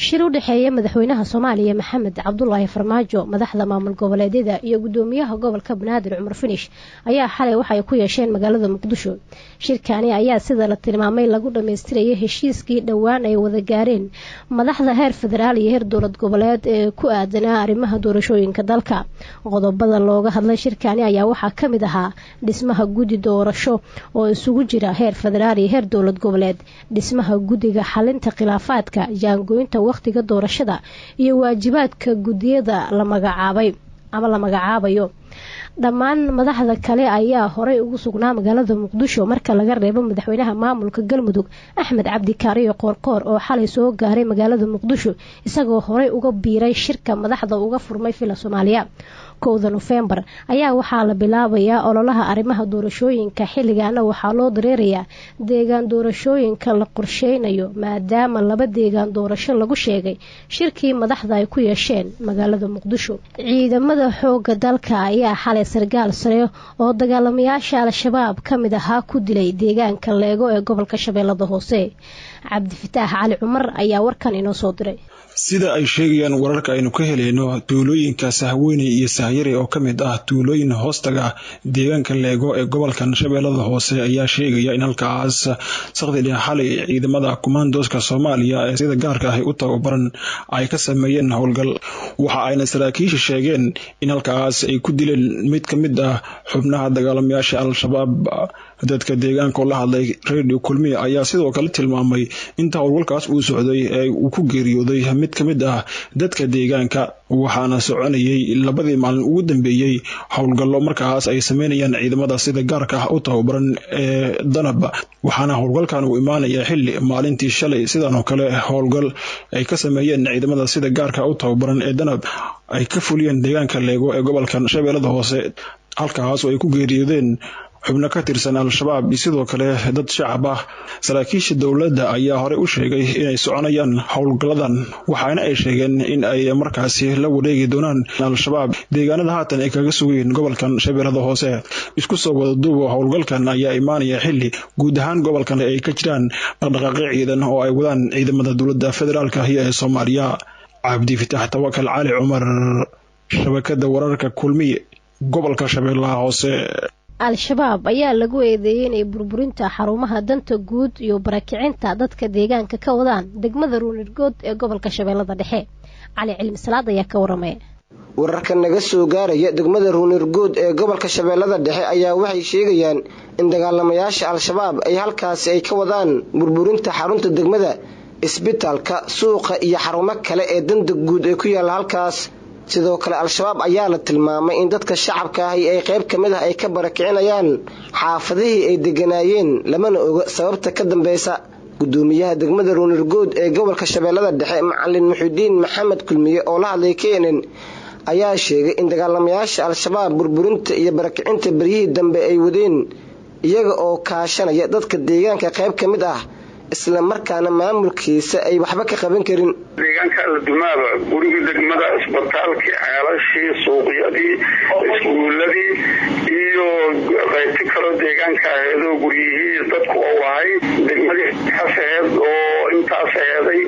shir u dhaxeeya madaxweynaha Soomaaliya Maxamed Cabdullaahi Farmaajo madaxda maamul goboleedyada iyo gudoomiyaha gobolka Banaadir Cumar Finish ayaa xalay waxay ku yeesheen magaalada Muqdisho. Shirkani ayaa sida la tilmaamay lagu dhameystirayay heshiiskii dhawaan ay wada gaareen madaxda heer federaal iyo heer dowlad goboleed ee ku aadanaa arrimaha doorashooyinka dalka. Qodobada looga hadlay shirkani ayaa waxaa ka mid ahaa dhismaha guddi doorasho oo isugu jira heer federaal iyo heer dowlad goboleed, dhismaha guddiga xalinta khilaafaadka, jaangoynta waqtiga doorashada iyo waajibaadka gudiyada la magacaabayo. dhammaan madaxda kale ayaa horay ugu sugnaa magaalada Muqdisho marka laga reebo madaxweynaha maamulka Galmudug Axmed Cabdi Kaariyo Qoorqoor oo xalay soo gaaray magaalada Muqdisho isagoo horay uga biiray shirka madaxda uga furmay Villa Soomaaliya. 1 November ayaa waxaa la bilaabayaa ololaha arrimaha doorashooyinka. xilligaana waxaa loo dareerayaa deegaan doorashooyinka la qorsheynayo maadaama 2 deegaan doorasho lagu sheegay shirkii madaxda ay ku yeesheen magaalada Muqdisho. ciidamada xooga dalka ayaa xalay sargaal sare oo dagaalamayaasha Al-Shabaab kamid ahaa ku dilay deegaanka Leego ee gobolka Shabeellada Hoose. Cabdi Fataax Cali Cumar ayaa warkan inoo soo diray. sida ay sheegayaan wararka aynu ka helayno tuulooyinka Sahweyney iyo Sahyare oo kamid ah tuulooyin hoostaga deegaanka Leego ee gobolka Shabeellada Hoose ayaa sheegaya in halkaas saqdii xalay ciidamada commandoska Soomaaliya ee sida gaarka ah u tababaran ay ka sameeyeen howlgal. waxa ayna saraakiisha sheegeen in halkaas ay ku dileen mid kamid ah xubnaha dagaalamayaasha Al-Shabaab. dadka deegaanka la hadlay Radio Kulmiye ayaa sidoo kale tilmaamay inta howlgalkaas uu socday ee uu ku geeriyooday mid kamid ah dadka deegaanka, waxaana soconayay 2 maalin ugu dambeeyay howlgallo markaas ay sameynayaan ciidamada sida gaarka ah u tababaran ee Danab. waxaana howlgalkan uu imaanaya xilli maalintii shalay sidan oo kale howlgal ay ka sameeyeen ciidamada sida gaarka u tababaran ee Danab ay ka fuliyeen deegaanka Leego ee gobolka Shabeellada Hoose, halkaas oo ay ku geeriyoodeen xubno ka tirsan Al-Shabaab iyo sidoo kale dad shacab ah. saraakiisha dawladda ayaa hore u sheegay inay soconayaan howlgaladan, waxaana ay sheegeen in ay markaasi la wareegi doonaan Al-Shabaab deegaanada haatan ay kaga sugayeen gobolkan Shabeellada Hoose. isku soo wada duubo howlgalkan ayaa imaanaya xilli guud ahaan gobolkan ay ka jiraan dhaqdhaqaaqyo ciidan oo ay wadaan ciidamada dawladda federaalka ah ee Soomaaliya. Cabdi Fataax Tawakal Cali Cumar, shabakada wararka Kulmiye, gobolka Shabeellaha Hoose. Al-Shabaab ayaa lagu eedeeyay inay burburinta xarumaha danta guud iyo barakicinta dadka deegaanka ka wadaan degmada Ruunirgood ee gobolka Shabeellada Dhexe. Cali Cilmi Salaad ayaa ka waramay. wararka naga soo gaaraya degmada Ruunirgood ee gobolka Shabeellada Dhexe ayaa waxay sheegayaan in dagaalamayaasha Al-Shabaab ay halkaas ay ka wadaan burburinta xarunta degmada, isbitaalka, suuqa iyo xarumo kale ee danta guud ee ku yaala halkaas. sidoo kale Al-Shabaab ayaa la tilmaamay in dadka shacabka ah ay qayb kamid ah ay ka barakicinayaan xaafadihii ay deganaayeen, lamana oga sababta ka dambaysa. gudoomiyaha degmada Ruunirgood ee gobolka Shabeellada Dhexe Macallin Muxudiin Maxamed Kulmiye oo la hadlay KNN ayaa sheegay in dagaalamayaasha Al-Shabaab burburinta iyo barakicinta bariyihii dambe ay wadeen iyaga oo kaashanaya dadka deegaanka qayb kamid ah, isla markaana maamulkiisa ay waxba ka qaban karin. deegaanka la dumaaba guriga degmada, isbitaalkii, ceelashii, suuqyadii, iskuuladii iyo qaybta kale deegaanka aheedoo guryihii dadku oo wahay degmadii xasaheed oo intaas aheeday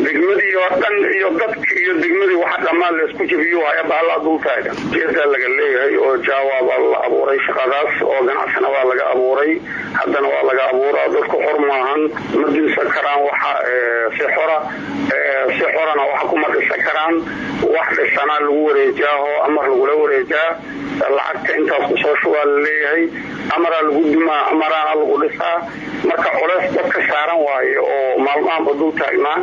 degmadii oo dhan iyo dadkii iyo degmadii waxa dhammaan la isku jabiyo haya baala dul taagan. jeeda laga leeyahay oo jawaab la abuuray shaqadaas oo ganacsana waa laga abuuray, haddana waa laga abuuraa. dadku xor maahan ma dinsan karaan waxa si xorana waxa kuma dhisan karaan. wax dhisana lagu wareejaaho amar lagula wareejaa, lacagta intaas ku soo shubaa la leeyahay, amara lagu dumaa, amarana lagu dhisaa. marka culays dadka saaran waayo oo maalmahanba dul taagnaa.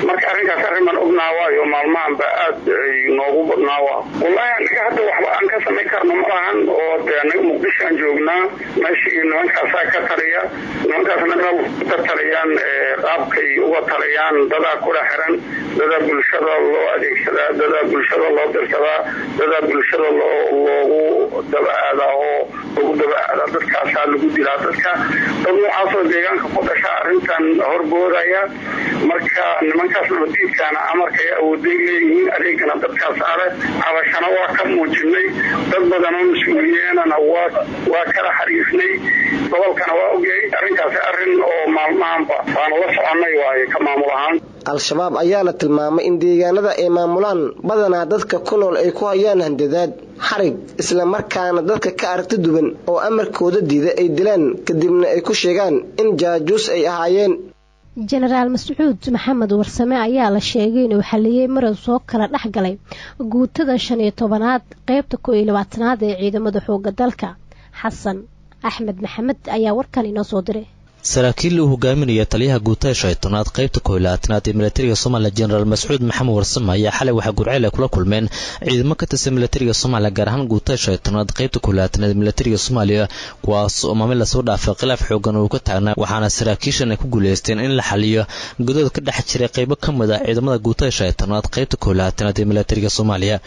marka arrinkaas arriman ognaa waayo maalmahanba aad ay noogu badnaa. wallaahi aniga hadda waxba aan ka samayn karno malahan oo dee anaga Muqdisho aan joognaa, meeshii nimankaasaa ka taliya, nimankaasna meel ka taliyaan qaabkay uga taliyaan dadaa kula xiran, dadaa bulshada loo adeegsadaa, dadaa bulshada loo dirsadaa, dadaa bulshada loogu daba aadaa oo lagu daba aadaa. dadkaasaa lagu dilaa. dadka dad noocaasoo deegaanka ku dhasha arrintan horboodaya. marka nimankaas nabadiidkaana amarkay awooday leeyihiin, adeegana dadkaas ale cabashana waa ka muujinay. dad badan oo mas-uuliyeenana waa kala xariifnay. gobolkana waa ogyahay arrinkaasi arrin oo maalmahanba waanu la soconay waaye ka maamul ahaan. al-shabaab ayaa la tilmaamay in deegaanada ay maamulaan badanaa dadka ku nool ay ku hayaan handadaad xarig isla markaana dadka ka aragti duwan oo amarkooda diida ay dilaan kadibna ay ku sheegaan in jaajuus ay ahaayeen. jenaraal mascuud maxamed warsame ayaa la sheegay inuu xaliyey marar soo kala dhex galay guutada 15aad qaybta 12aad ee ciidamada xooga dalka. xasan axmed maxamed ayaa warkan inoo soo diray. saraakiil uu hogaaminaya taliyaha guutada 15aad qaybta 12aad ee militariga Soomaaliya jenaraal mascuud maxamed warsame ayaa xalay waxa Gurceel ay kula kulmeen ciidamo ka tirsan militariga Soomaaliya gaar ahaan guutada 15aad qaybta 12aad ee militariga Soomaaliya kuwaas oo maamul la soo dhaafay khilaaf xoogan oo ka taagnaa waxaana saraakiishan ay ku guuleysteen in la xaliyo godad ka dhex jiray qaybo ka mid ah ciidamada guutada 15aad qaybta 12aad ee militariga Soomaaliya.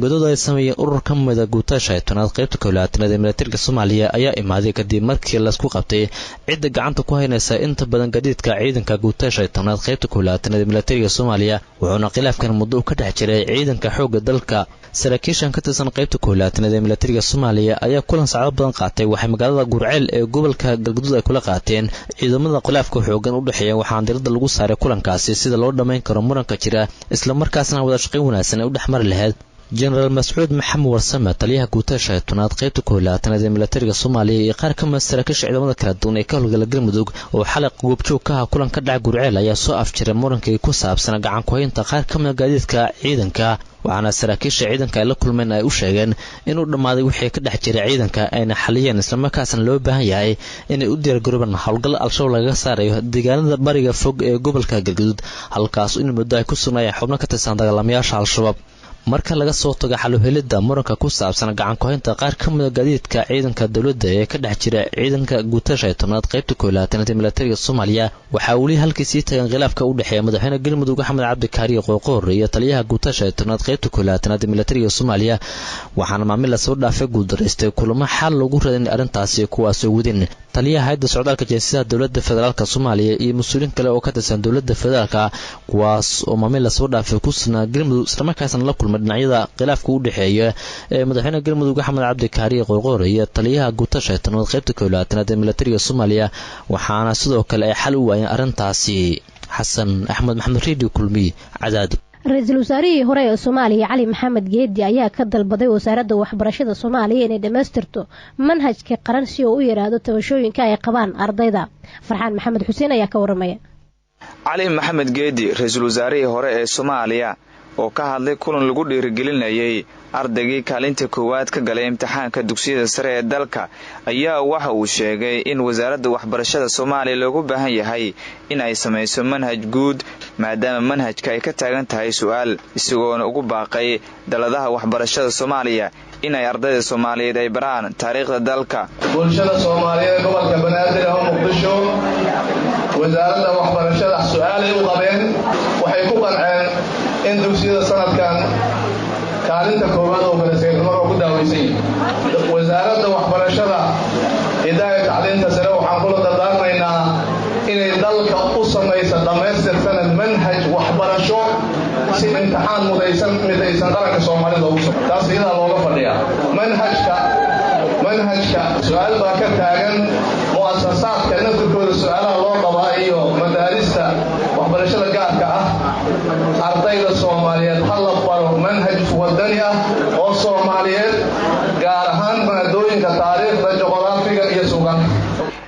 godad ay sameeyeen urur ka mid ah guutada 15aad qaybta 12aad ee militariga Soomaaliya ayaa imaaday kadib markii la isku qabtay cid gacanta ku haynaysa inta badan gadiidka ciidanka guutada 15aad qaybta 12aad ee militariga Soomaaliya wuxuuna khilaafkan muddo ka dhex jiray ciidanka xooga dalka. saraakiishan ka tirsan qaybta 12aad ee militariga Soomaaliya ayaa kulan saacado badan qaatay waxay magaalada Gurceel ee gobolka Galgaduud ay kula qaateen ciidamada khilaafka xoogan u dhaxeeya waxaan diirada lagu saaray kulankaasi sida loo dhameyn karo muranka jira isla markaasna wada shaqayn wanaagsan ay u dhaxmar lahayd. jenaraal mascuud maxamed warsame taliyaha guutada 15aad qaybta 12aad ee militariga Soomaaliya iyo qaar ka mid saraakiisha ciidamada kala duwan ee ka howlgala Galmudug oo xalaq goobjoog ka ah kulan ka dhac Gurceel ayaa soo afjiray muranka ku saabsan gacan ku haynta qaar ka mid gaadiidka ciidanka waxaana saraakiisha ciidanka ay la kulmeen ay u sheegeen inuu dhamaaday wixii ka dhex jiray ciidanka ayna xaliyeen isla markaasna loo baahan yahay inay u diyaar garoobaan howlgal al-shabaab laga saarayo deegaanada bariga fog ee gobolka Galgaduud halkaas in muddo ay ku sugnaayeen xubno ka tirsan dagaalamayaasha al-shabaab. marka laga soo tago xal u helida muranka ku saabsan gacan ku haynta qaar ka mid ah gaadiidka ciidanka dawladda ee ka dhex jira ciidanka guutada 15aad qaybta 12aad ee militariga Soomaaliya waxa uu leeyahay halkiisii tagan khilaafka u dhaxeeya madaxweynaha Galmudug Axmed Cabdi Kaariye Qoorqoor iyo taliyaha guutada 15aad qaybta 12aad ee militariga Soomaaliya waxaana maamul la soo dhaafay guuldareystay kulamo xal lagu raadin arrintaasi kuwaas oo wadin taliyaha hay'adda socdaalka jinsiyadda dawladda federaalka Soomaaliya iyo mas'uuliyiin kale oo ka tirsan dawladda federaalka kuwaas oo maamul la soo dhaafay ku sugnaa Galmudug isla markaasna la kulmay dhinacyada khilaafka u dhaxeeya ee madaxweynaha Galmudug Axmed Cabdi Kaariye Qoorqoor iyo taliyaha guutada 15aad qaybta 12aad ee militariga Soomaaliya waxaana sidoo kale ay xal u waayeen arrintaasi. xasan axmed maxamed radio kulmi cadaad. ra-iisul wasaarihii hore ee Soomaaliya Cali Maxamed Geedi ayaa ka dalbaday wasaaradda waxbarashada Soomaaliya inay dhameystirto manhajka qaran si uu u yiraahdo tabashooyinka ay qabaan ardayda. Farxaan Maxamed Xuseen ayaa ka waramaya. Cali Maxamed Geedi ra-iisul wasaarihii hore ee Soomaaliya oo ka hadlay kulan lagu dhiirigelinayay ardaygii kaalinta koowaad ka galay imtixaanka dugsiyada sare ee dalka ayaa waxa uu sheegay in wasaaradda waxbarashada Soomaaliya loogu baahan yahay in ay samayso manhaj guud maadaama manhajka ay ka taagan tahay su'aal isagoona ugu baaqay daladaha waxbarashada Soomaaliya in ay ardayda Soomaaliyeed ay baraan taariikhda dalka. bulshada Soomaaliyeed gobolka Banaadir oo Muqdisho wasaaradda waxbarashada su'aal ay u qabeen waxay ku qanceen in dugsiyada sanadkan kaalinta koowaad oo galasaymo ugu daaweysay wasaaradda waxbarashada hidaayada tacliinta sare waxaan kula dardaarmaynaa inay dalka u samayso dhameystirsan manhaj waxbarasho si imtixaan midaysan qaranka Soomaalida ugu soo taas iyada looga fadhiyaa manhajka su'aal baa ka taagan muassasaadka naftirkooda su'aalaha loo qabaa iyo madaarista waxbarashada gaarka ah ardayda Soomaaliyeed hal baro manhaj wadani ah oo Soomaaliyeed gaar ahaan maadooyinka taariikhda juqraafiga iyo suugaanta.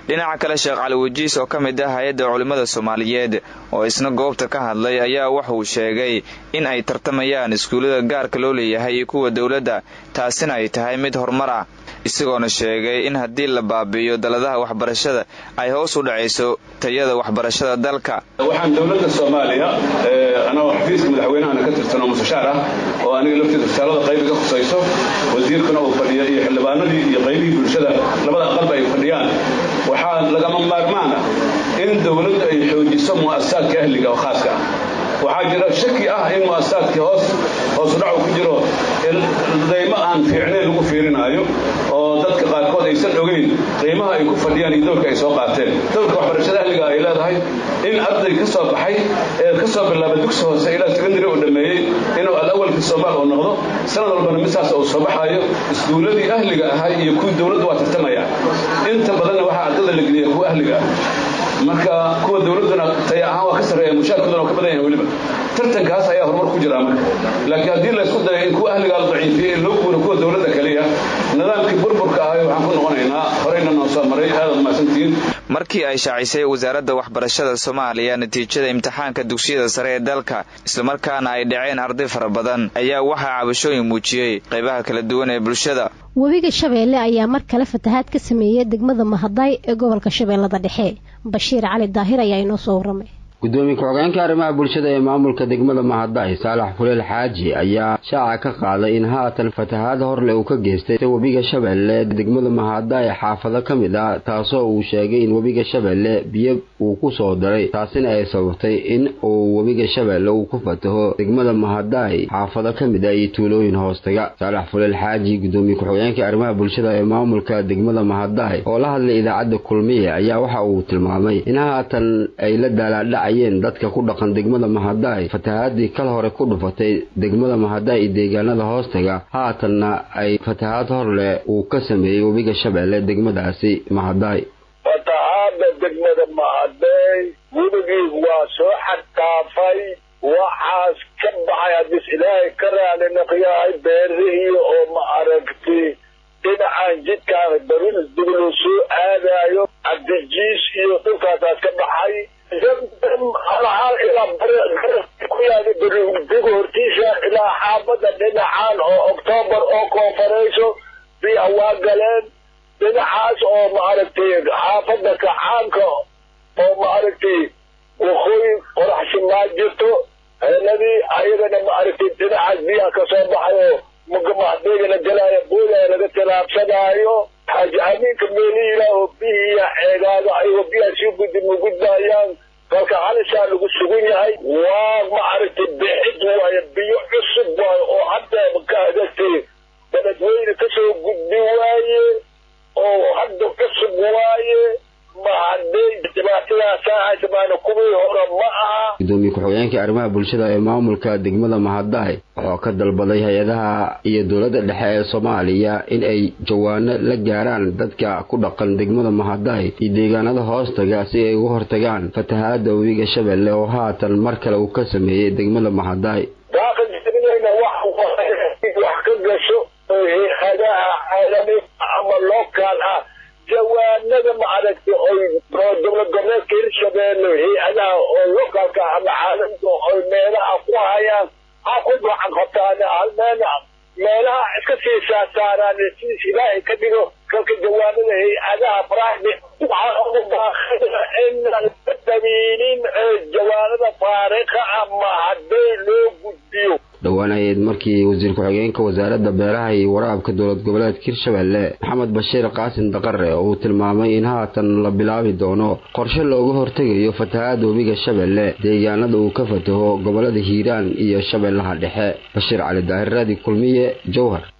dhinaca kale Sheekh Cali Wajiis oo ka mid ah hay'adda culimada Soomaaliyeed oo isna goobta ka hadlay ayaa waxa uu sheegay in ay tartamayaan iskuulada gaarka loo leeyahay iyo kuwa dawladda taasina ay tahay mid horumar ah isagoona sheegay in haddii la baabi'iyo daladaha waxbarashada ay hoos u dhacayso tayada waxbarashada dalka. waxaan dawladda Soomaaliya ana xafiiska madaxweynaha ka tirsan oo mushaar ah oo aniga laftiisa wasaaradda qaybiga khusayso wasiirkana uu fadhiyo iyo xildhibaanadii iyo qaybihii bulshada labada aqalba ay fadhiyaan waxaa lagama maarmaan ah in dawladdu ay xoojiso mu'assasaadka ahliga oo khaaska ah waxaa jira shaki ah in mu'assasaadka hoos u dhac ku jiro qiimo aan fiicnayn lagu fiirinayo oo dadka qaarkood aysan ogeyn qiimaha ay ku fadhiyaan iyo dowrka ay soo qaateen dowrka waxbarashada ahliga ay leedahay in arday ka soo baxay ee ka soo bilaabay dugsi hoose ilaa secondary oo dhameeyay inuu al-awwalka Soomaal oo noqdo sanad walbana misaas oo soo baxayo iskuuladii ahliga ahaa iyo kuwa dawladdu waa tartamaya inta badan waxa ardayda la geliyo kuwa ahliga marka kuwa dawladuna tay ahaan waa ka sareeya mushaarkooda ka badan yahay waliba tartankaas ayaa horumar ku jira marka laakiin hadii la isku dayo in kuwa ahliga daciifiyay loo guuro kuwa dawladda kaliya nidaamkii burburka ah waxaan ku noqonaynaa horeyna noo soo maray aad ma santiin markii ay shaacisay wasaaradda waxbarashada Soomaaliya natiijada imtixaanka dugsiyada sare ee dalka isla markaana ay dhaceen arday fara badan ayaa waxa cabashooyin muujiyay qaybaha kala duwan ee bulshada webiga Shabeelle ayaa mar kale fatahaad ka sameeyay degmada Mahaday ee gobolka Shabeellada Dhexe Bashiir Cali Daahir ayaa inoo soo waramay gudoomiye ku-xigeenka arrimaha bulshada ee maamulka degmada Mahaday Saalax Fuleel Xaaji ayaa shaaca ka qaaday in haatan fatahaad horle uu ka geystay webiga Shabeelle degmada Mahaday xaafado kamid ah taasoo uu sheegay in webiga Shabeelle biyo uu ku soo daray taasina ay sababtay in uu webiga Shabeelle uu ku fataho degmada Mahaday xaafado kamid ah iyo tuulooyin hoostaga Saalax Fuleel Xaaji gudoomiye ku-xigeenka arrimaha bulshada ee maamulka degmada Mahaday oo la hadlay idaacadda Kulmiye ayaa waxa uu tilmaamay in haatan ay la daalaa dadka ku dhaqan degmada Mahaday fatahaadii kala hore ku dhufatay degmada Mahaday iyo deegaanada hoostaga haatanna ay fatahaad horle uu ka sameeyay webiga Shabeelle degmadaasi Mahaday fatahaada degmada Mahaday webigii waa soo xadkaafay waxaas ka baxay hadis ilaahay ka raali naqyahay beerihii oo ma aragti dhinacaan jidkaan barin deglo soo aadayo cabdijiis iyo dhulkaasaas ka baxay hal ilaa ku yaadi beridigo hortiisa ilaa xaafada dhinacaan oo Oktoobar oo koonfareyso biya waa galeen dhinacaas oo maaragtay xaafada kacaanka oo maaragtay waqooyi qoraxsi maa jirto heeladii ayagana maaragtay dhinacaas biyaha ka soo baxayo mugamaxdeegana galaayo boolaya laga tilaabsanaayo xaaji amiinka meelihiila oo biyiya ceegaado ayagoo biyaha sii gudbayaan dalka halishaa lagu sugan yahay waa maaragtay bixid waayo biyo cusub waayo oo hadda kaadagtay beledweyne kasoo gudbi waaye oo hadda cusub waaye Mahaday dhibaatadaasa haysabaana kuwii hore ma aha gudoomiye ku-xigeenka arrimaha bulshada ee maamulka degmada Mahaday oo ka dalbaday hay'adaha iyo dawladda dhexe ee Soomaaliya in ay jawaano la gaaraan dadka ku dhaqan degmada Mahaday iyo deegaanada hoostaga si ay uga hortagaan fatahaada webiga Shabeelle oo haatan mar kale uu ka sameeyay degmada Mahaday daaqadina wax ka gasho hay'adaha caalami ama local ah jawaanada maaragtay oo dowlad goboleedka Hirshabeelle hay'adaha oo localka ama caalamka oo meelaha ku hayaan ku gacan qabtaan meelaha iska sii saaraan si ilaahay ka dhigo kalka jawaanada hay'adaha faraxdi in tabiinin jawaanada faariqa ama haday loo gudbiyo dhawaan ayeed markii wasiir ku-xigeenka wasaaradda beeraha iyo waraabka dowlad goboleedka Hirshabeelle Maxamed Bashiir Qaasim Daqare oo tilmaamay in haatan la bilaabi doono qorshe looga hortagayo fatahaada webiga Shabeelle deegaanada uu ka fataho gobolada Hiiraan iyo Shabeellaha Dhexe Bashiir Cali Daahir Raadi Kulmiye Jowhar